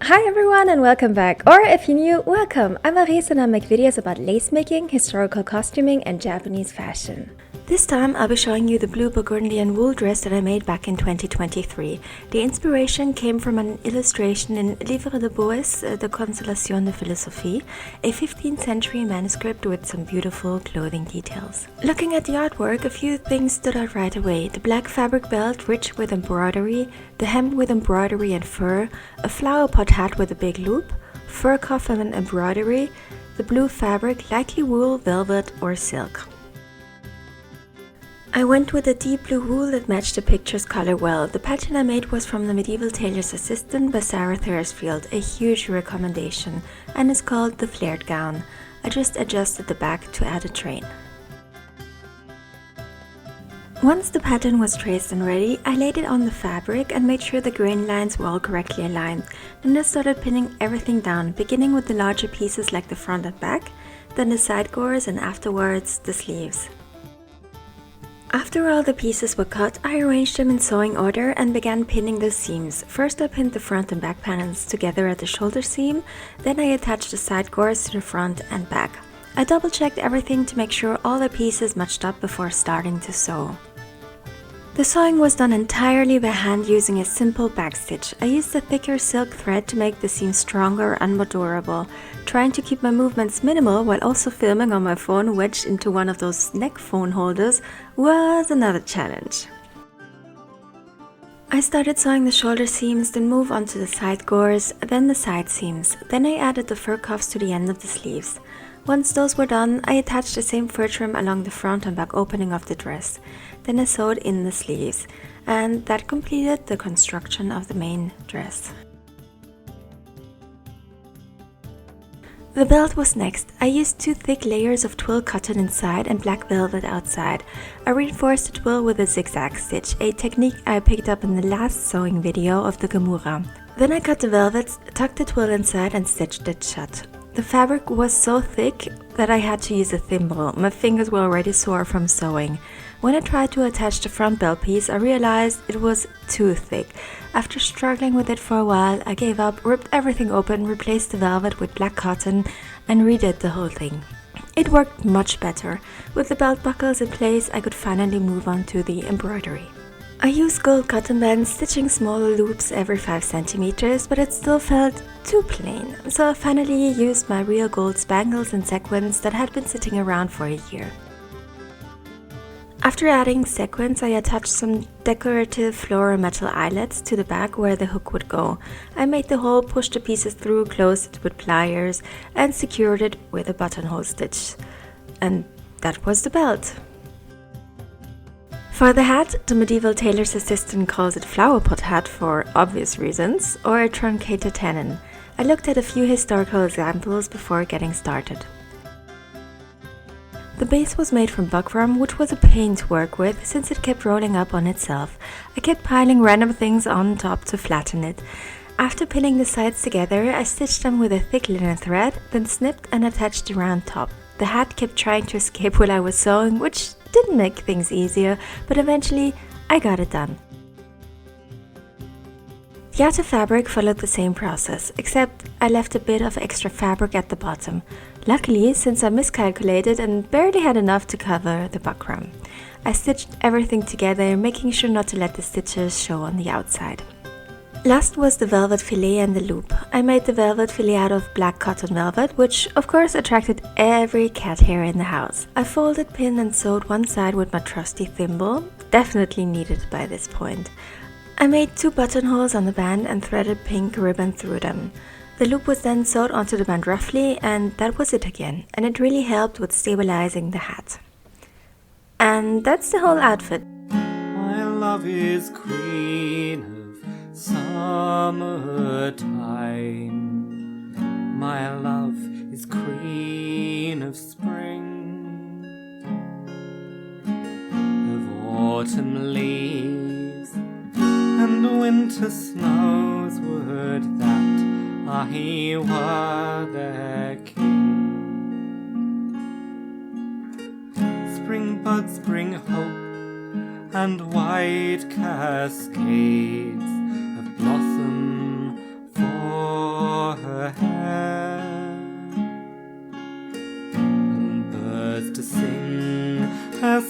Hi everyone and welcome back, or if you're new, welcome! I'm Aris and I make videos about lace making, historical costuming and Japanese fashion. This time I'll be showing you the blue Burgundian wool dress that I made back in 2023. The inspiration came from an illustration in Livre de Boece, the Consolation de Philosophie, a 15th century manuscript with some beautiful clothing details. Looking at the artwork, a few things stood out right away. The black fabric belt rich with embroidery, the hem with embroidery and fur, a flowerpot hat with a big loop, fur cuff and embroidery, the blue fabric likely wool, velvet or silk. I went with a deep blue wool that matched the picture's color well. The pattern I made was from the Medieval Tailor's Assistant by Sarah Thursfield, a huge recommendation, and is called the flared gown. I just adjusted the back to add a train. Once the pattern was traced and ready, I laid it on the fabric and made sure the grain lines were all correctly aligned. Then I started pinning everything down, beginning with the larger pieces like the front and back, then the side gores and afterwards the sleeves. After all the pieces were cut, I arranged them in sewing order and began pinning the seams. First I pinned the front and back panels together at the shoulder seam, then I attached the side gores to the front and back. I double checked everything to make sure all the pieces matched up before starting to sew. The sewing was done entirely by hand using a simple backstitch. I used a thicker silk thread to make the seam stronger and more durable. Trying to keep my movements minimal while also filming on my phone wedged into one of those neck phone holders was another challenge. I started sewing the shoulder seams, then moved on to the side gores, then the side seams. Then I added the fur cuffs to the end of the sleeves. Once those were done, I attached the same fur trim along the front and back opening of the dress. Then I sewed in the sleeves, and that completed the construction of the main dress. The belt was next. I used 2 thick layers of twill cotton inside and black velvet outside. I reinforced the twill with a zigzag stitch, a technique I picked up in the last sewing video of the Gemura. Then I cut the velvet, tucked the twill inside and stitched it shut. The fabric was so thick that I had to use a thimble. My fingers were already sore from sewing. When I tried to attach the front belt piece, I realized it was too thick. After struggling with it for a while, I gave up, ripped everything open, replaced the velvet with black cotton, and redid the whole thing. It worked much better. With the belt buckles in place, I could finally move on to the embroidery. I used gold cotton bands, stitching smaller loops every 5 centimeters, but it still felt too plain. So I finally used my real gold spangles and sequins that had been sitting around for a year. After adding sequins, I attached some decorative floral metal eyelets to the back where the hook would go. I made the hole, pushed the pieces through, closed it with pliers, and secured it with a buttonhole stitch. And that was the belt. For the hat, the Medieval Tailor's Assistant calls it flowerpot hat for obvious reasons, or a truncated tenon. I looked at a few historical examples before getting started. The base was made from buckram, which was a pain to work with since it kept rolling up on itself. I kept piling random things on top to flatten it. After pinning the sides together, I stitched them with a thick linen thread, then snipped and attached the round top. The hat kept trying to escape while I was sewing, which didn't make things easier, but eventually I got it done. The outer fabric followed the same process, except I left a bit of extra fabric at the bottom. Luckily, since I miscalculated and barely had enough to cover the buckram. I stitched everything together, making sure not to let the stitches show on the outside. Last was the velvet fillet and the loop. I made the velvet fillet out of black cotton velvet, which of course attracted every cat hair in the house. I folded, pinned and sewed one side with my trusty thimble, definitely needed by this point. I made 2 buttonholes on the band and threaded pink ribbon through them. The loop was then sewed onto the band roughly, and that was it again, and it really helped with stabilizing the hat. And that's the whole outfit. My love is queen of summertime. My love is queen of spring, of autumn leaves and winter snows. Would that I were their king. Spring buds bring hope and white cascades of blossom for her hair, and birds to sing her